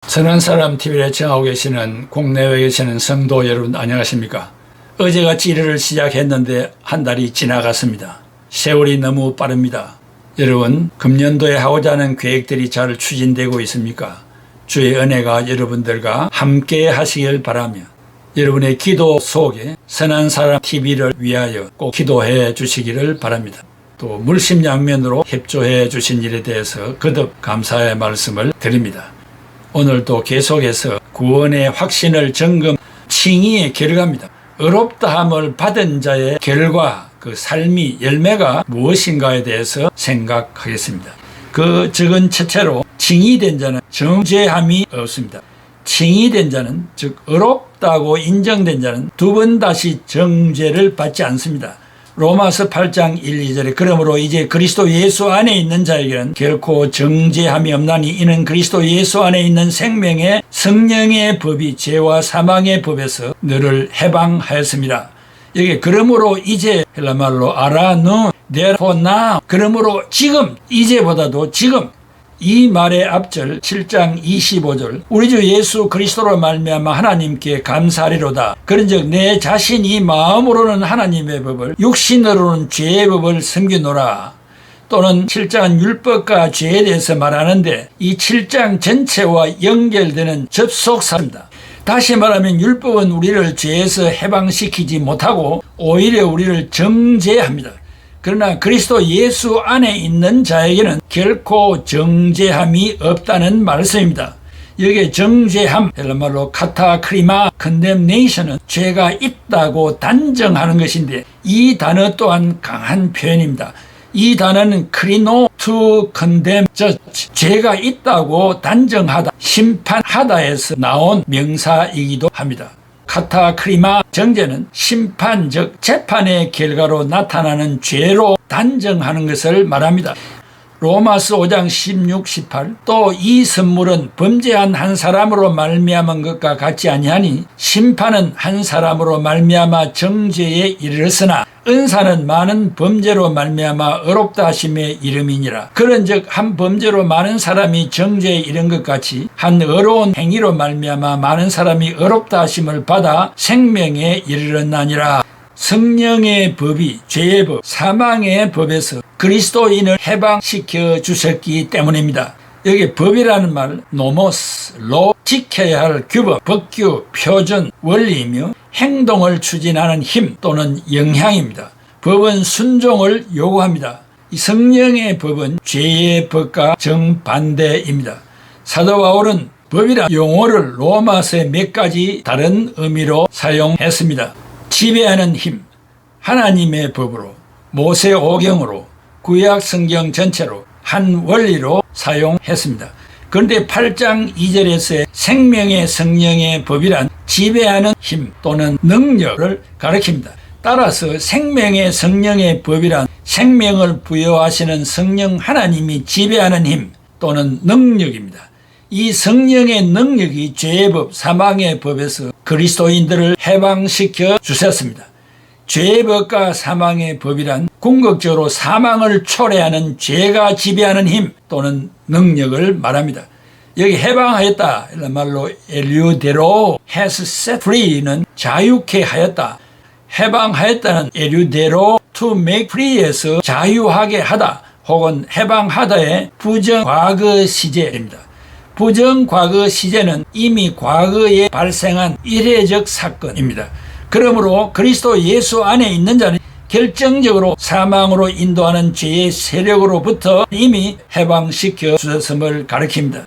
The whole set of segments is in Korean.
선한 사람 TV를 애청하고 계시는 국내외에 계시는 성도 여러분 안녕하십니까? 어제같이 1회를 시작했는데 한 달이 지나갔습니다. 세월이 너무 빠릅니다. 여러분, 금년도에 하고자 하는 계획들이 잘 추진되고 있습니까? 주의 은혜가 여러분들과 함께 하시길 바라며 여러분의 기도 속에 선한 사람 TV를 위하여 꼭 기도해 주시기를 바랍니다. 또 물심양면으로 협조해 주신 일에 대해서 거듭 감사의 말씀을 드립니다. 오늘도 계속해서 구원의 확신을 점검 칭의의 결과입니다. 의롭다함을 받은 자의 결과, 그 삶이 열매가 무엇인가에 대해서 생각하겠습니다. 그 적은 첫째로 칭의된 자는 정죄함이 없습니다. 칭의된 자는, 즉 의롭다고 인정된 자는 두 번 다시 정죄를 받지 않습니다. 로마서 8장 1, 2절에 그러므로 이제 그리스도 예수 안에 있는 자에게는 결코 정죄함이 없나니 이는 그리스도 예수 안에 있는 생명의 성령의 법이 죄와 사망의 법에서 너를 해방하였습니다. 여기 그러므로 이제 헬라말로 아라누 therefore now, 그러므로 지금, 이제보다도 지금, 이 말의 앞절 7장 25절 우리 주 예수 그리스도로 말미암아 하나님께 감사하리로다. 그런즉 내 자신이 마음으로는 하나님의 법을 육신으로는 죄의 법을 섬기노라. 또는 7장은 율법과 죄에 대해서 말하는데 이 7장 전체와 연결되는 접속사입니다. 다시 말하면 율법은 우리를 죄에서 해방시키지 못하고 오히려 우리를 정죄합니다. 그러나 그리스도 예수 안에 있는 자에게는 결코 정죄함이 없다는 말씀입니다. 여기에 정죄함, 헬라말로 카타크리마, condemnation은 죄가 있다고 단정하는 것인데 이 단어 또한 강한 표현입니다. 이 단어는 크리노 to condemn, 죄가 있다고 단정하다, 심판하다에서 나온 명사이기도 합니다. 카타크리마, 정죄는 심판, 즉 재판의 결과로 나타나는 죄로 단정하는 것을 말합니다. 로마서 5장 16, 18 또 이 선물은 범죄한 한 사람으로 말미암은 것과 같지 아니하니 심판은 한 사람으로 말미암아 정죄에 이르렀으나 은사는 많은 범죄로 말미암아 의롭다 하심의 이름이니라. 그런즉 한 범죄로 많은 사람이 정죄에 이른 것 같이 한 의로운 행위로 말미암아 많은 사람이 의롭다 하심을 받아 생명에 이르렀나니라. 성령의 법이 죄의 법, 사망의 법에서 그리스도인을 해방시켜 주셨기 때문입니다. 여기 법이라는 말, 노모스, 로, 지켜야 할 규범, 법규, 표준, 원리이며 행동을 추진하는 힘 또는 영향입니다. 법은 순종을 요구합니다. 이 성령의 법은 죄의 법과 정반대입니다. 사도 바울은 법이란 용어를 로마서의 몇 가지 다른 의미로 사용했습니다. 지배하는 힘, 하나님의 법으로, 모세 오경으로, 구약 성경 전체로 한 원리로 사용했습니다. 그런데 8장 2절에서의 생명의 성령의 법이란 지배하는 힘 또는 능력을 가리킵니다. 따라서 생명의 성령의 법이란 생명을 부여하시는 성령 하나님이 지배하는 힘 또는 능력입니다. 이 성령의 능력이 죄의 법, 사망의 법에서 그리스도인들을 해방시켜 주셨습니다. 죄의 법과 사망의 법이란 궁극적으로 사망을 초래하는 죄가 지배하는 힘 또는 능력을 말합니다. 여기 해방하였다, 이런 말로 엘유데로 has set free는 자유케 하였다. 해방하였다는 엘유데로 to make free에서 자유하게 하다 혹은 해방하다의 부정과거 시제입니다. 부정과거 시제는 이미 과거에 발생한 이례적 사건입니다. 그러므로 그리스도 예수 안에 있는 자는 결정적으로 사망으로 인도하는 죄의 세력으로부터 이미 해방시켜 주셨음을 가리킵니다.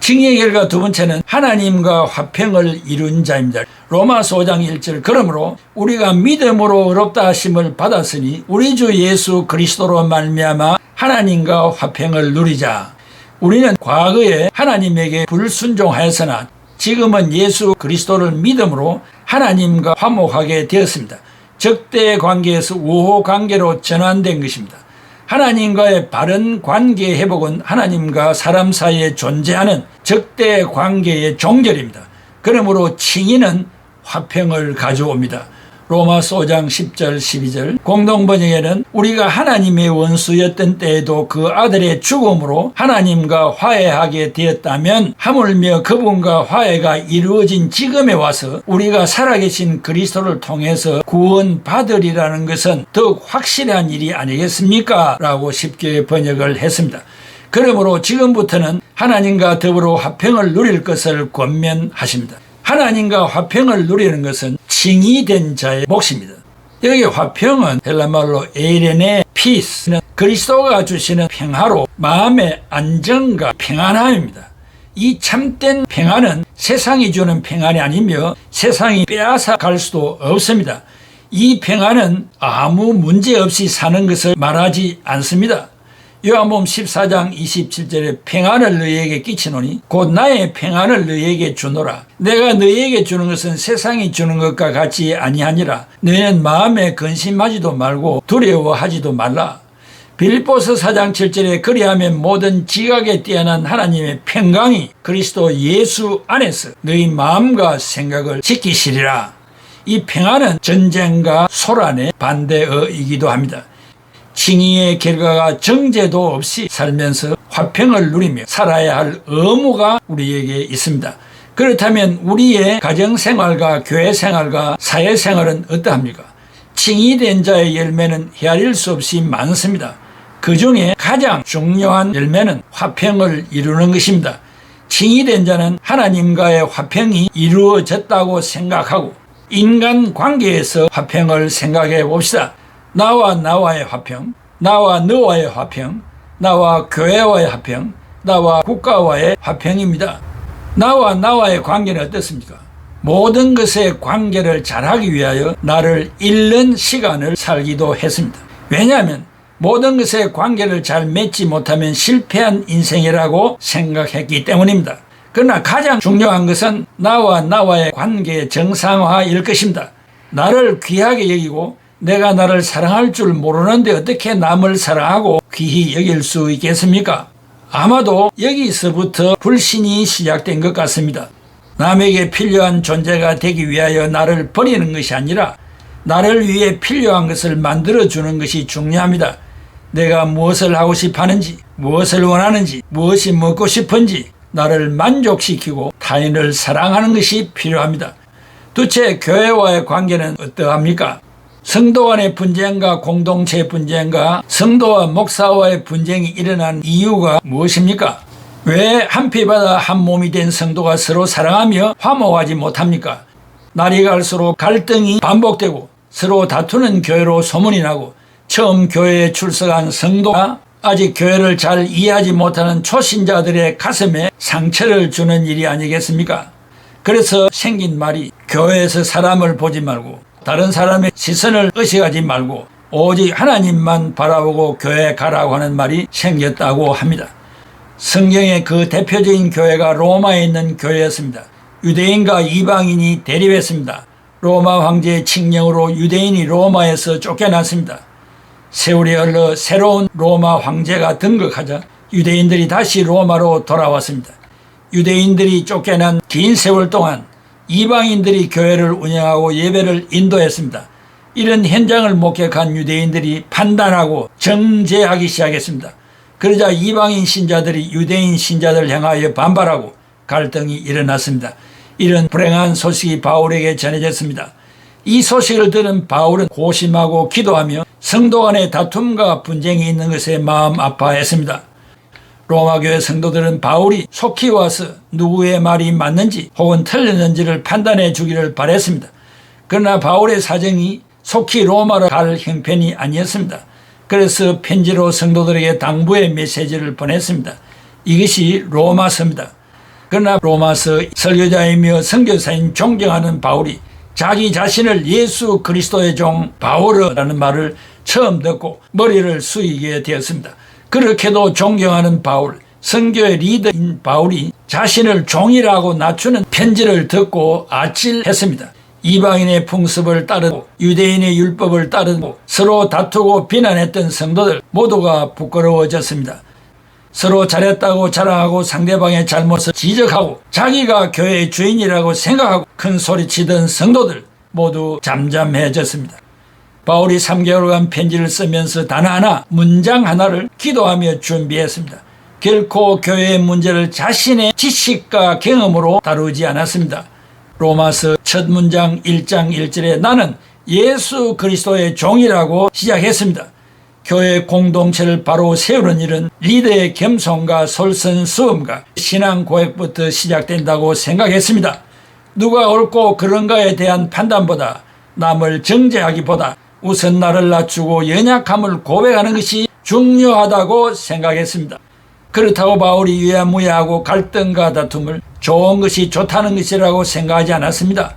칭의의 결과 두 번째는 하나님과 화평을 이룬 자입니다. 로마서 5장 1절 그러므로 우리가 믿음으로 의롭다 하심을 받았으니 우리 주 예수 그리스도로 말미암아 하나님과 화평을 누리자. 우리는 과거에 하나님에게 불순종하였으나 지금은 예수 그리스도를 믿음으로 하나님과 화목하게 되었습니다. 적대 관계에서 우호 관계로 전환된 것입니다. 하나님과의 바른 관계 회복은 하나님과 사람 사이에 존재하는 적대 관계의 종결입니다. 그러므로 칭의는 화평을 가져옵니다. 로마서 5장 10절 12절 공동번역에는 우리가 하나님의 원수였던 때에도 그 아들의 죽음으로 하나님과 화해하게 되었다면 하물며 그분과 화해가 이루어진 지금에 와서 우리가 살아계신 그리스도를 통해서 구원받으리라는 것은 더욱 확실한 일이 아니겠습니까? 라고 쉽게 번역을 했습니다. 그러므로 지금부터는 하나님과 더불어 화평을 누릴 것을 권면하십니다. 하나님과 화평을 누리는 것은 칭의된 자의 몫입니다. 여기 화평은 헬라말로 에이레네 피스는 그리스도가 주시는 평화로 마음의 안정과 평안함입니다. 이 참된 평안은 세상이 주는 평안이 아니며 세상이 빼앗아 갈 수도 없습니다. 이 평안은 아무 문제 없이 사는 것을 말하지 않습니다. 요한복음 14장 27절에 평안을 너희에게 끼치노니 곧 나의 평안을 너희에게 주노라. 내가 너희에게 주는 것은 세상이 주는 것과 같이 아니하니라. 너희는 마음에 근심하지도 말고 두려워하지도 말라. 빌립보서 4장 7절에 그리하면 모든 지각에 뛰어난 하나님의 평강이 그리스도 예수 안에서 너희 마음과 생각을 지키시리라. 이 평안은 전쟁과 소란의 반대어이기도 합니다. 칭의의 결과가 정죄도 없이 살면서 화평을 누리며 살아야 할 의무가 우리에게 있습니다. 그렇다면 우리의 가정생활과 교회생활과 사회생활은 어떠합니까? 칭의된 자의 열매는 헤아릴 수 없이 많습니다. 그 중에 가장 중요한 열매는 화평을 이루는 것입니다. 칭의된 자는 하나님과의 화평이 이루어졌다고 생각하고 인간관계에서 화평을 생각해 봅시다. 나와 나와의 화평, 나와 너와의 화평, 나와 교회와의 화평, 나와 국가와의 화평입니다. 나와 나와의 관계는 어떻습니까? 모든 것의 관계를 잘하기 위하여 나를 잃는 시간을 살기도 했습니다. 왜냐하면 모든 것의 관계를 잘 맺지 못하면 실패한 인생이라고 생각했기 때문입니다. 그러나 가장 중요한 것은 나와 나와의 관계 정상화일 것입니다. 나를 귀하게 여기고 내가 나를 사랑할 줄 모르는데 어떻게 남을 사랑하고 귀히 여길 수 있겠습니까? 아마도 여기서부터 불신이 시작된 것 같습니다. 남에게 필요한 존재가 되기 위하여 나를 버리는 것이 아니라 나를 위해 필요한 것을 만들어주는 것이 중요합니다. 내가 무엇을 하고 싶어 하는지, 무엇을 원하는지, 무엇이 먹고 싶은지 나를 만족시키고 타인을 사랑하는 것이 필요합니다. 도대체 교회와의 관계는 어떠합니까? 성도 간의 분쟁과 공동체 분쟁과 성도와 목사와의 분쟁이 일어난 이유가 무엇입니까? 왜 한 피바다 한 몸이 된 성도가 서로 사랑하며 화목하지 못합니까? 날이 갈수록 갈등이 반복되고 서로 다투는 교회로 소문이 나고 처음 교회에 출석한 성도가 아직 교회를 잘 이해하지 못하는 초신자들의 가슴에 상처를 주는 일이 아니겠습니까? 그래서 생긴 말이 교회에서 사람을 보지 말고 다른 사람의 시선을 의식하지 말고 오직 하나님만 바라보고 교회에 가라고 하는 말이 생겼다고 합니다. 성경의 그 대표적인 교회가 로마에 있는 교회였습니다. 유대인과 이방인이 대립했습니다. 로마 황제의 칙령으로 유대인이 로마에서 쫓겨났습니다. 세월이 흘러 새로운 로마 황제가 등극하자 유대인들이 다시 로마로 돌아왔습니다. 유대인들이 쫓겨난 긴 세월 동안 이방인들이 교회를 운영하고 예배를 인도했습니다. 이런 현장을 목격한 유대인들이 판단하고 정죄하기 시작했습니다. 그러자 이방인 신자들이 유대인 신자들을 향하여 반발하고 갈등이 일어났습니다. 이런 불행한 소식이 바울에게 전해졌습니다. 이 소식을 들은 바울은 고심하고 기도하며 성도 간의 다툼과 분쟁이 있는 것에 마음 아파했습니다. 로마교회 성도들은 바울이 속히 와서 누구의 말이 맞는지 혹은 틀렸는지를 판단해 주기를 바랬습니다. 그러나 바울의 사정이 속히 로마로 갈 형편이 아니었습니다. 그래서 편지로 성도들에게 당부의 메시지를 보냈습니다. 이것이 로마서입니다. 그러나 로마서 설교자이며 선교사인 존경하는 바울이 자기 자신을 예수 그리스도의 종 바울이라는 말을 처음 듣고 머리를 숙이게 되었습니다. 그렇게도 존경하는 바울, 선교의 리더인 바울이 자신을 종이라고 낮추는 편지를 듣고 아찔했습니다. 이방인의 풍습을 따르고 유대인의 율법을 따르고 서로 다투고 비난했던 성도들 모두가 부끄러워졌습니다. 서로 잘했다고 자랑하고 상대방의 잘못을 지적하고 자기가 교회의 주인이라고 생각하고 큰 소리치던 성도들 모두 잠잠해졌습니다. 바울이 3개월간 편지를 쓰면서 단 하나, 문장 하나를 기도하며 준비했습니다. 결코 교회의 문제를 자신의 지식과 경험으로 다루지 않았습니다. 로마서 첫 문장 1장 1절에 나는 예수 그리스도의 종이라고 시작했습니다. 교회 공동체를 바로 세우는 일은 리더의 겸손과 솔선수범과 신앙 고백부터 시작된다고 생각했습니다. 누가 옳고 그른가에 대한 판단보다 남을 정죄하기보다 우선 나를 낮추고 연약함을 고백하는 것이 중요하다고 생각했습니다. 그렇다고 바울이 유야무야하고 갈등과 다툼을 좋은 것이 좋다는 것이라고 생각하지 않았습니다.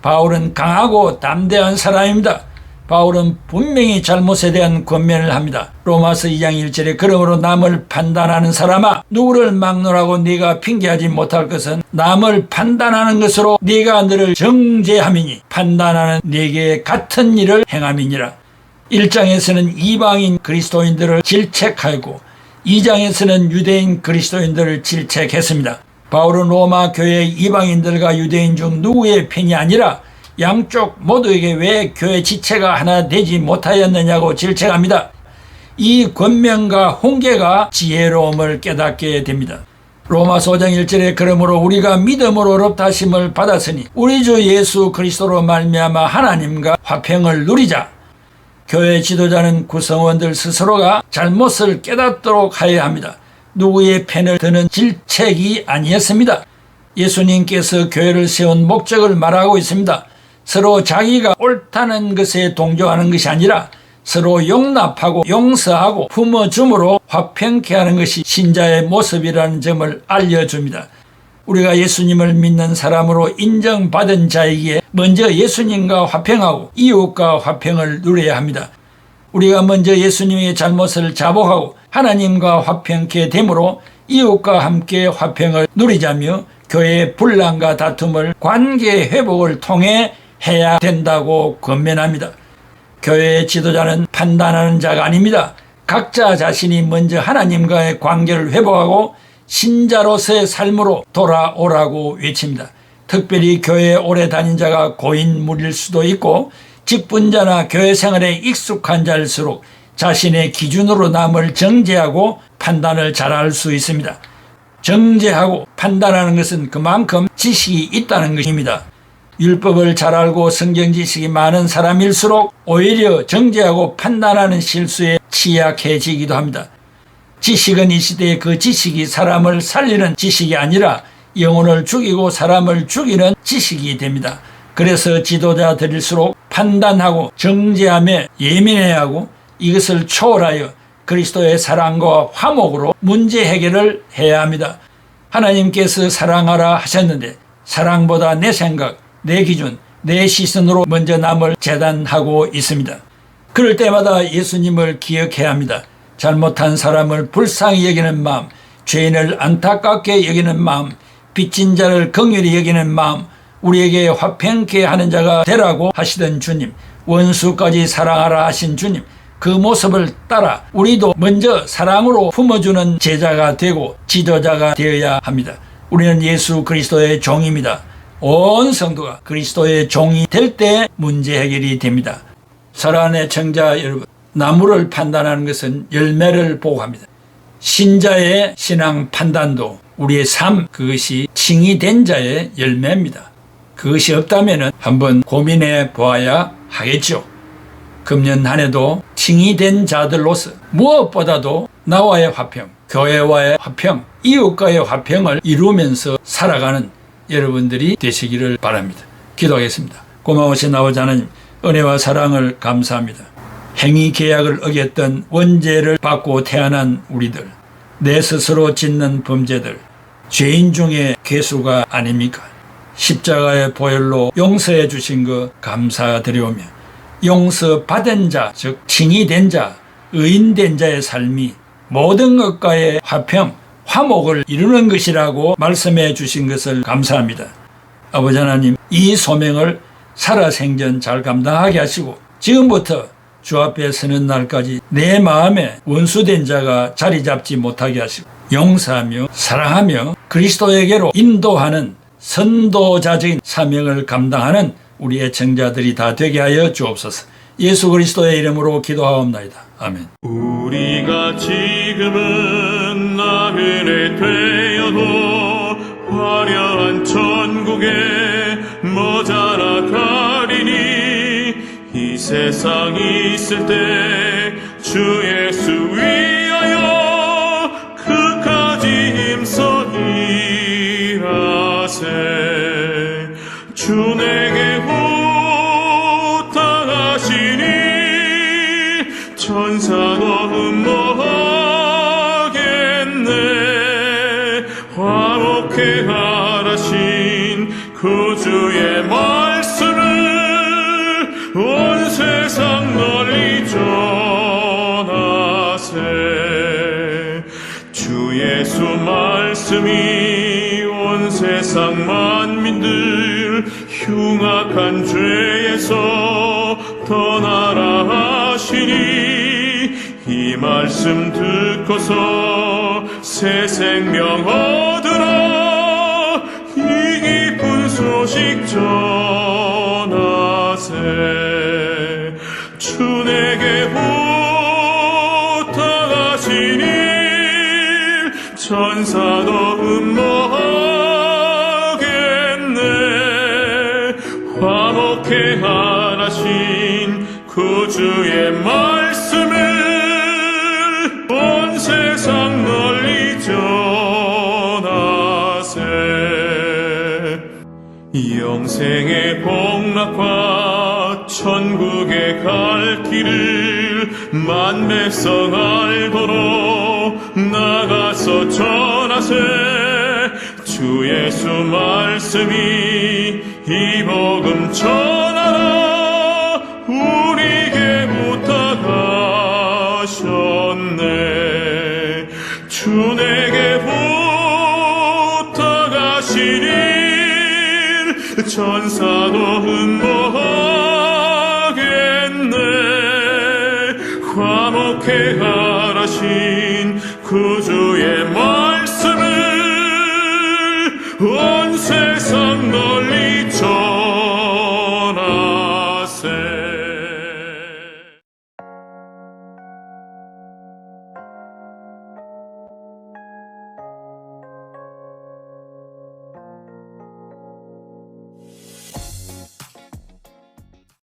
바울은 강하고 담대한 사람입니다. 바울은 분명히 잘못에 대한 권면을 합니다. 로마서 2장 1절에 그러므로 남을 판단하는 사람아 누구를 막론하고 네가 핑계하지 못할 것은 남을 판단하는 것으로 네가 너를 정죄함이니 판단하는 네게 같은 일을 행함이니라. 1장에서는 이방인 그리스도인들을 질책하고 2장에서는 유대인 그리스도인들을 질책했습니다. 바울은 로마 교회의 이방인들과 유대인 중 누구의 편이 아니라 양쪽 모두에게 왜 교회 지체가 하나 되지 못하였느냐고 질책합니다. 이 권면과 훈계가 지혜로움을 깨닫게 됩니다. 로마서 5장 1절에 그러므로 우리가 믿음으로 의롭다 하심을 받았으니 우리 주 예수 그리스도로 말미암아 하나님과 화평을 누리자. 교회 지도자는 구성원들 스스로가 잘못을 깨닫도록 하여야 합니다. 누구의 편을 드는 질책이 아니었습니다. 예수님께서 교회를 세운 목적을 말하고 있습니다. 서로 자기가 옳다는 것에 동조하는 것이 아니라 서로 용납하고 용서하고 품어줌으로 화평케 하는 것이 신자의 모습이라는 점을 알려줍니다. 우리가 예수님을 믿는 사람으로 인정받은 자에게 먼저 예수님과 화평하고 이웃과 화평을 누려야 합니다. 우리가 먼저 예수님의 잘못을 자복하고 하나님과 화평케 되므로 이웃과 함께 화평을 누리자며 교회의 분란과 다툼을 관계 회복을 통해 해야 된다고 권면합니다. 교회의 지도자는 판단하는 자가 아닙니다. 각자 자신이 먼저 하나님과의 관계를 회복하고 신자로서의 삶으로 돌아오라고 외칩니다. 특별히 교회에 오래 다닌 자가 고인물일 수도 있고 직분자나 교회 생활에 익숙한 자일수록 자신의 기준으로 남을 정죄하고 판단을 잘할 수 있습니다. 정죄하고 판단하는 것은 그만큼 지식이 있다는 것입니다. 율법을 잘 알고 성경 지식이 많은 사람일수록 오히려 정죄하고 판단하는 실수에 취약해지기도 합니다. 지식은 이 시대에 그 지식이 사람을 살리는 지식이 아니라 영혼을 죽이고 사람을 죽이는 지식이 됩니다. 그래서 지도자들일수록 판단하고 정죄함에 예민해야 하고 이것을 초월하여 그리스도의 사랑과 화목으로 문제 해결을 해야 합니다. 하나님께서 사랑하라 하셨는데 사랑보다 내 생각, 내 기준, 내 시선으로 먼저 남을 재단하고 있습니다. 그럴 때마다 예수님을 기억해야 합니다. 잘못한 사람을 불쌍히 여기는 마음, 죄인을 안타깝게 여기는 마음, 빚진 자를 긍휼히 여기는 마음, 우리에게 화평케 하는 자가 되라고 하시던 주님, 원수까지 사랑하라 하신 주님, 그 모습을 따라 우리도 먼저 사랑으로 품어주는 제자가 되고 지도자가 되어야 합니다. 우리는 예수 그리스도의 종입니다. 온 성도가 그리스도의 종이 될 때 문제 해결이 됩니다. 사랑하는 청자 여러분, 나무를 판단하는 것은 열매를 보고 합니다. 신자의 신앙 판단도 우리의 삶, 그것이 칭의된 자의 열매입니다. 그것이 없다면 한번 고민해 보아야 하겠죠. 금년 한 해도 칭의된 자들로서 무엇보다도 나와의 화평, 교회와의 화평, 이웃과의 화평을 이루면서 살아가는 여러분들이 되시기를 바랍니다. 기도하겠습니다. 고마우신 아버지 하나님, 은혜와 사랑을 감사합니다. 행위 계약을 어겼던 원죄를 받고 태어난 우리들, 내 스스로 짓는 범죄들, 죄인 중에 괴수가 아닙니까? 십자가의 보혈로 용서해 주신 것 감사드리오며 용서받은 자, 즉 칭의된 자, 의인된 자의 삶이 모든 것과의 화평, 화목을 이루는 것이라고 말씀해 주신 것을 감사합니다. 아버지 하나님, 이 소명을 살아생전 잘 감당하게 하시고 지금부터 주 앞에 서는 날까지 내 마음에 원수된 자가 자리 잡지 못하게 하시고 용서하며 사랑하며 그리스도에게로 인도하는 선도자적인 사명을 감당하는 우리 애청자들이 다 되게 하여 주옵소서. 예수 그리스도의 이름으로 기도하옵나이다. 아멘. 우리가 지금은 나그네 되어도 화려한 천국에 머자라 가리니 이 세상 있을 때 주 예수 위하여 그까지 힘써 일하세. 주 내게 부탁하시니 천사도 음모하겠네. 화목해 하라신 구주의 말씀을 온 세상 널리 전하세. 주 예수 말씀이 온 세상 만민들 흉악한 죄에서 떠나라 하시니 이 말씀 듣고서 새 생명 얻으라. 이 기쁜 소식 전하세. 주 내게 부탁하시니 천사도 음모하겠네. 화목해 하라신 구주의 말씀을 온 세상 널리 전하세. 영생의 복락과 천국에 갈 길을 만백성 알도록 나가서 전하세. 주 예수 말씀이 이 복음 전하라. 우리에게 부탁하셨네. 주 내게 부탁하시니 천사도 음모하겠네. 화목해 하라신 구주의 말씀을 온 세상